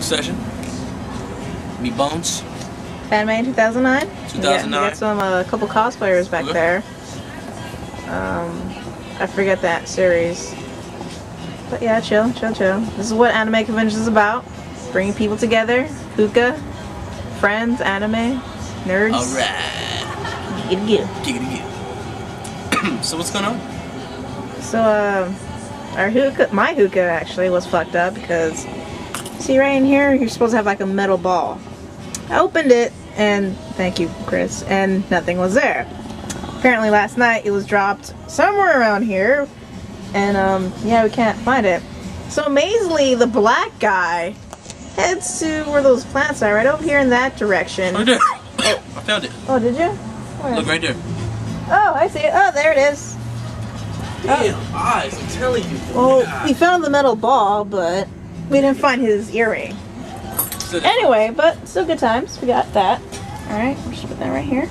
Session. Me Bones. Fanmade 2009. 2009. We got some couple cosplayers back there. I forget that series. But yeah, chill. This is what Anime Convention is about. Bringing people together. Hookah, friends, anime, nerds. Alright. Giggity. So what's going on? So my hookah actually was fucked up because, see right in here, you're supposed to have like a metal ball. I opened it and, thank you Chris, and nothing was there. Apparently last night it was dropped somewhere around here, and yeah, we can't find it. So amazingly, the black guy heads to where those plants are, right over here in that direction. Oh, there. Oh, I found it. Oh, did you? Where? Look right there. Oh, I see it. Oh, there it is. Damn, eyes, I'm telling you. Well, we found the metal ball, but we didn't find his earring. Anyway, but still good times. We got that. Alright, we'll just put that right here.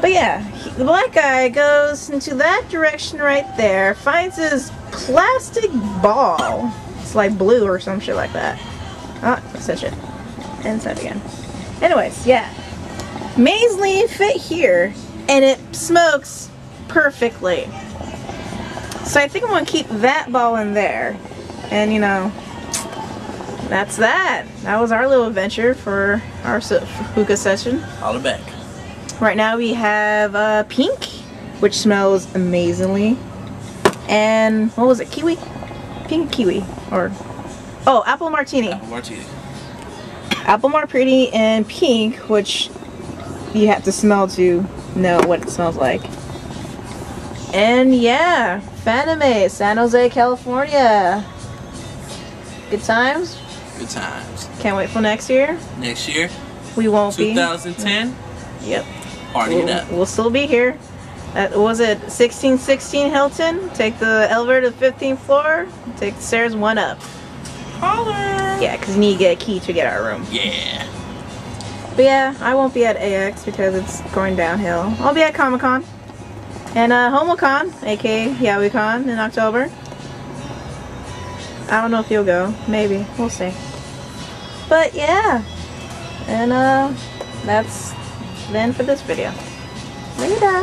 But yeah, the black guy goes into that direction right there, finds his plastic ball. It's like blue or some shit like that. Oh, such it. And set again. Anyways, yeah. Amazingly fit here, and it smokes perfectly. So I think I'm going to keep that ball in there. And you know, that's that. That was our little adventure for our hookah session. Holla back. Right now we have pink, which smells amazingly. And what was it? Kiwi? Pink kiwi. Or, oh, apple martini. Apple martini. Apple martini and pink, which you have to smell to know what it smells like. And yeah, Fanime, San Jose, California. Good times? Good times. Can't wait for next year. Next year? We won't 2010? be. Yep. Party it up. We'll still be here. Was it 1616 Hilton? Take the elevator to the 15th floor. Take the stairs one up. Holler! Yeah, because you need to get a key to get our room. Yeah. But yeah, I won't be at AX because it's going downhill. I'll be at Comic Con. And HomoCon, aka YahwehCon, in October. I don't know if you'll go. Maybe. We'll see. But yeah. And that's then for this video. Later.